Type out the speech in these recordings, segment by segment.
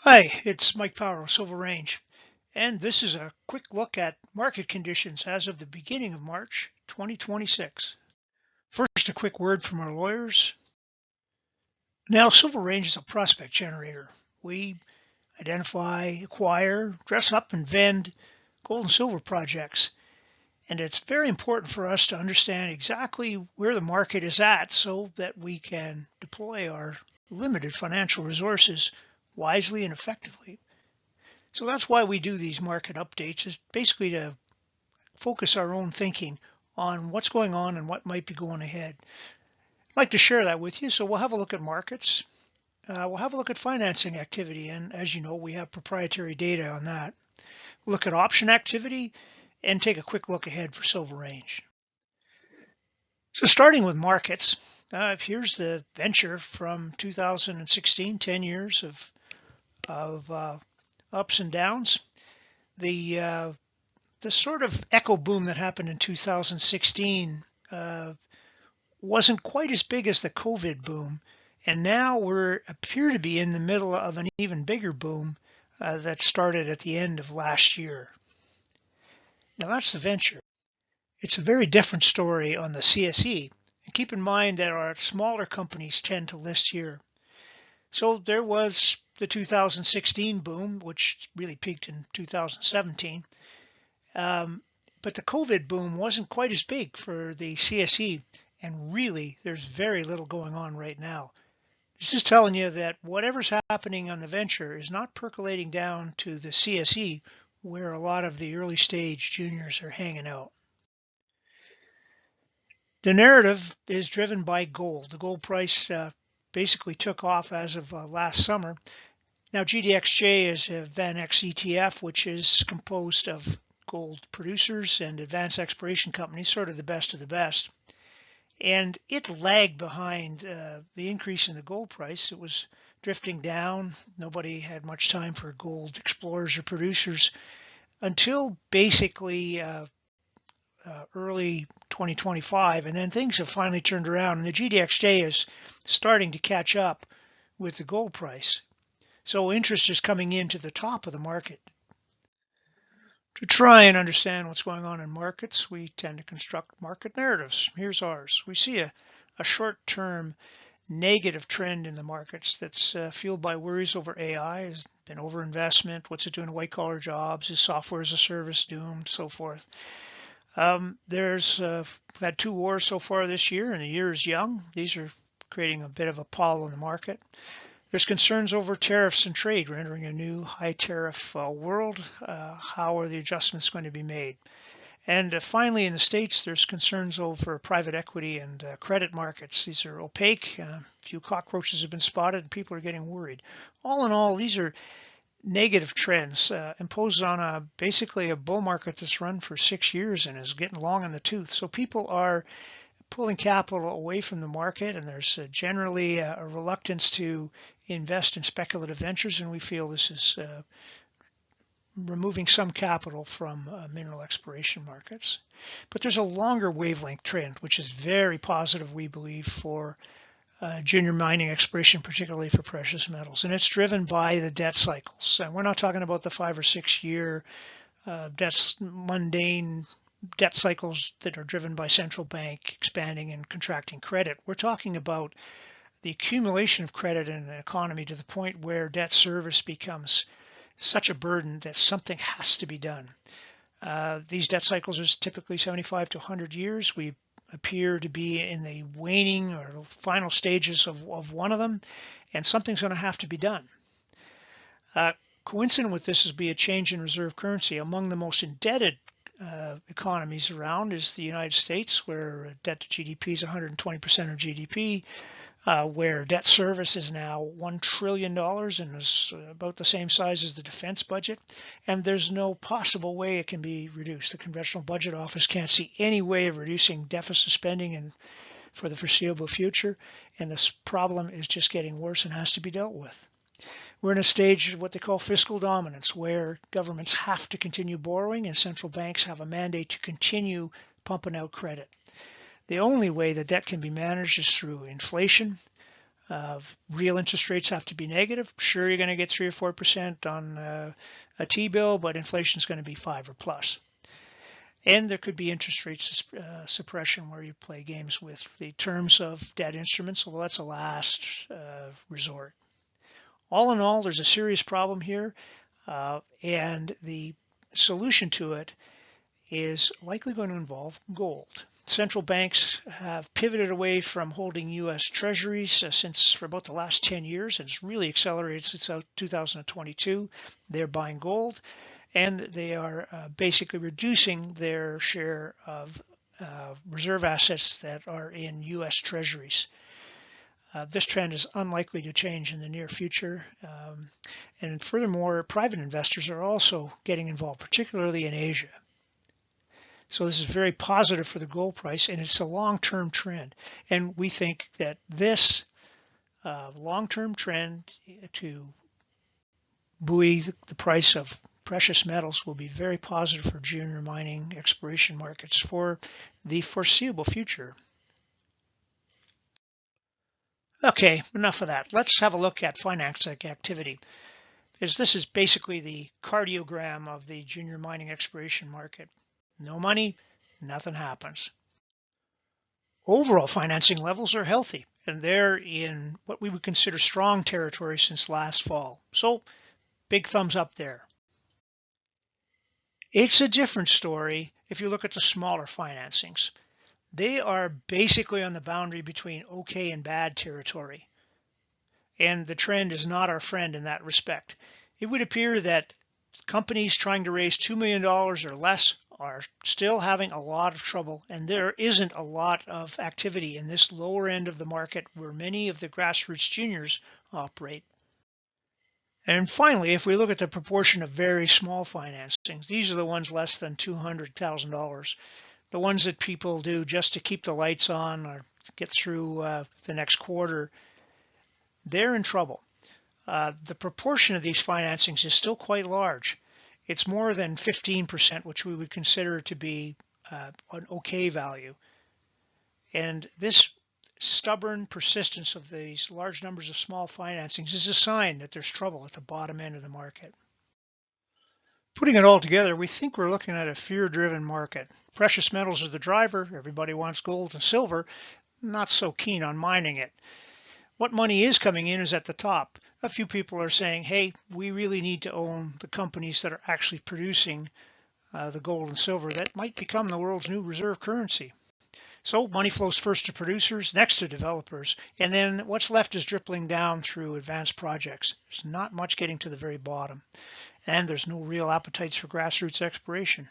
Hi, it's Mike Power of Silver Range, and this is a quick look at market conditions as of the beginning of March 2026. First, a quick word from our lawyers. Now, Silver Range is a prospect generator. We identify, acquire, dress up, and vend gold and silver projects. And it's very important for us to understand exactly where the market is at so that we can deploy our limited financial resources wisely and effectively. So that's why we do these market updates, is basically to focus our own thinking on what's going on and what might be going ahead. I'd like to share that with you. So we'll have a look at markets. We'll have a look at financing activity. And as you know, we have proprietary data on that. We'll look at option activity and take a quick look ahead for Silver Range. So starting with markets, here's the venture from 2016, 10 years of ups and downs. The sort of echo boom that happened in 2016 wasn't quite as big as the COVID boom, and now we appear to be in the middle of an even bigger boom that started at the end of last year. Now that's the venture. It's a very different story on the CSE. And keep in mind that our smaller companies tend to list here. So there was the 2016 boom, which really peaked in 2017. But the COVID boom wasn't quite as big for the CSE, and really there's very little going on right now. This is telling you that whatever's happening on the venture is not percolating down to the CSE, where a lot of the early stage juniors are hanging out. The narrative is driven by gold. The gold price basically took off as of last summer. Now GDXJ is a VanEck ETF, which is composed of gold producers and advanced exploration companies, sort of the best of the best. And it lagged behind the increase in the gold price. It was drifting down. Nobody had much time for gold explorers or producers until basically early 2025. And then things have finally turned around, and the GDXJ is starting to catch up with the gold price. So interest is coming into the top of the market. To try and understand what's going on in markets, we tend to construct market narratives. Here's ours. We see a short-term negative trend in the markets that's fueled by worries over AI. Has been overinvestment. What's it doing to white-collar jobs? Is software as a service doomed? So forth. We've had 2 wars so far this year, and the year is young. These are creating a bit of a pall in the market. There's concerns over tariffs and trade. We're entering a new high tariff world. How are the adjustments going to be made? And finally, in the States, there's concerns over private equity and credit markets. These are opaque. A few cockroaches have been spotted, and people are getting worried. All in all, these are negative trends imposed on basically a bull market that's run for 6 years and is getting long in the tooth. So people are pulling capital away from the market, and there's generally a reluctance to invest in speculative ventures, and we feel this is removing some capital from mineral exploration markets. But there's a longer wavelength trend, which is very positive, we believe, for junior mining exploration, particularly for precious metals, and it's driven by the debt cycles. And we're not talking about the 5 or 6 year mundane debt cycles that are driven by central bank expanding and contracting credit. We're talking about the accumulation of credit in an economy to the point where debt service becomes such a burden that something has to be done. These debt cycles are typically 75 to 100 years. We appear to be in the waning or final stages of one of them, and something's going to have to be done. Coincident with this will be a change in reserve currency. Among the most indebted economies around is the United States, where debt to GDP is 120% of GDP, where debt service is now $1 trillion and is about the same size as the defense budget. And there's no possible way it can be reduced. The Congressional Budget Office can't see any way of reducing deficit spending for the foreseeable future. And this problem is just getting worse and has to be dealt with. We're in a stage of what they call fiscal dominance, where governments have to continue borrowing and central banks have a mandate to continue pumping out credit. The only way the debt can be managed is through inflation, Real interest rates have to be negative. Sure, you're going to get 3 or 4% on a T-bill, but inflation is going to be 5 or plus. And there could be interest rate suppression where you play games with the terms of debt instruments, although that's a last resort. All in all, there's a serious problem here, and the solution to it is likely going to involve gold. Central banks have pivoted away from holding U.S. treasuries since for about the last 10 years, and it's really accelerated since 2022. They're buying gold, and they are basically reducing their share of reserve assets that are in U.S. treasuries. This trend is unlikely to change in the near future. And furthermore, private investors are also getting involved, particularly in Asia. So this is very positive for the gold price, and it's a long-term trend. And we think that this long-term trend to buoy the price of precious metals will be very positive for junior mining exploration markets for the foreseeable future. Okay, enough of that. Let's have a look at financing activity. This is basically the cardiogram of the junior mining exploration market. No money, nothing happens. Overall financing levels are healthy, and they're in what we would consider strong territory since last fall. So big thumbs up there. It's a different story if you look at the smaller financings. They are basically on the boundary between okay and bad territory. And the trend is not our friend in that respect. It would appear that companies trying to raise $2 million or less are still having a lot of trouble, and there isn't a lot of activity in this lower end of the market where many of the grassroots juniors operate. And finally, if we look at the proportion of very small financings, these are the ones less than $200,000. The ones that people do just to keep the lights on or get through the next quarter, they're in trouble. The proportion of these financings is still quite large. It's more than 15%, which we would consider to be an okay value. And this stubborn persistence of these large numbers of small financings is a sign that there's trouble at the bottom end of the market. Putting it all together, we think we're looking at a fear-driven market. Precious metals are the driver. Everybody wants gold and silver, not so keen on mining it. What money is coming in is at the top. A few people are saying, hey, we really need to own the companies that are actually producing the gold and silver that might become the world's new reserve currency. So money flows first to producers, next to developers, and then what's left is dribbling down through advanced projects. There's not much getting to the very bottom, and there's no real appetites for grassroots exploration.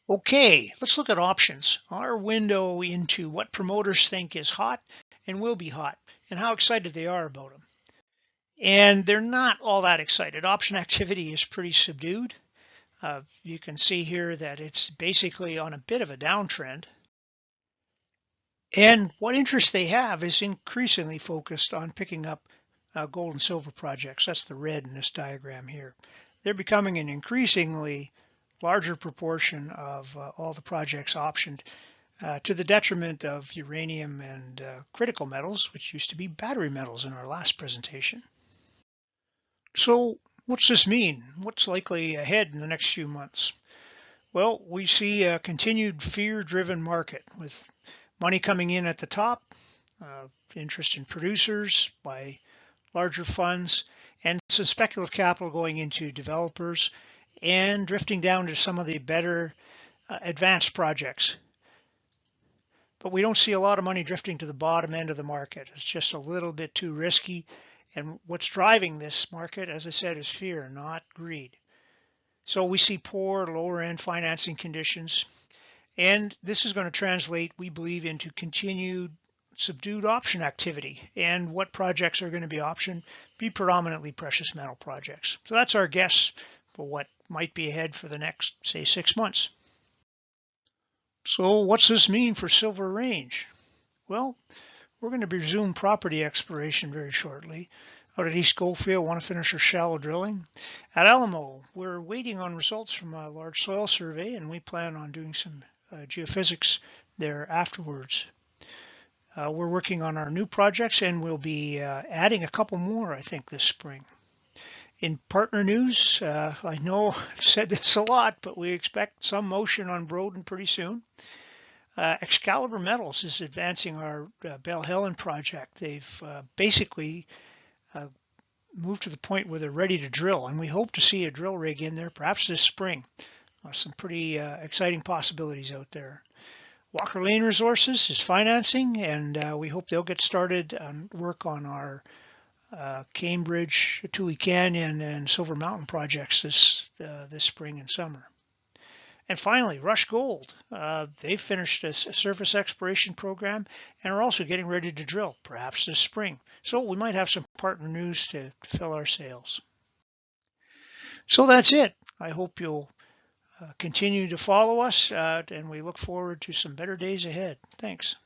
Okay, let's look at options. Our window into what promoters think is hot and will be hot, and how excited they are about them. And they're not all that excited. Option activity is pretty subdued. You can see here that it's basically on a bit of a downtrend. And what interest they have is increasingly focused on picking up gold and silver projects. That's the red in this diagram here. They're becoming an increasingly larger proportion of all the projects optioned, to the detriment of uranium and critical metals, which used to be battery metals in our last presentation. So what's this mean? What's likely ahead in the next few months? Well, we see a continued fear-driven market with money coming in at the top, interest in producers by larger funds, and some speculative capital going into developers and drifting down to some of the better advanced projects. But we don't see a lot of money drifting to the bottom end of the market. It's just a little bit too risky. And what's driving this market, as I said, is fear, not greed. So we see poor lower end financing conditions. And this is going to translate, we believe, into continued subdued option activity. And what projects are going to be optioned? Be predominantly precious metal projects. So that's our guess for what might be ahead for the next, say, 6 months. So what's this mean for Silver Range? Well, we're going to resume property exploration very shortly. Out at East Goldfield, want to finish our shallow drilling. At Alamo, we're waiting on results from a large soil survey, and we plan on doing some geophysics there afterwards. We're working on our new projects, and we'll be adding a couple more, I think, this spring. In partner news, I know I've said this a lot, but we expect some motion on Broden pretty soon. Excalibur Metals is advancing our Belle Helen project. They've basically moved to the point where they're ready to drill, and we hope to see a drill rig in there perhaps this spring. Some pretty exciting possibilities out there. Walker Lane Resources is financing, and we hope they'll get started on work on our Cambridge, Tule Canyon, and Silver Mountain projects this spring and summer. And finally, Rush Gold. They've finished a surface exploration program and are also getting ready to drill, perhaps this spring. So we might have some partner news to fill our sails. So that's it. I hope you'll continue to follow us, and we look forward to some better days ahead. Thanks.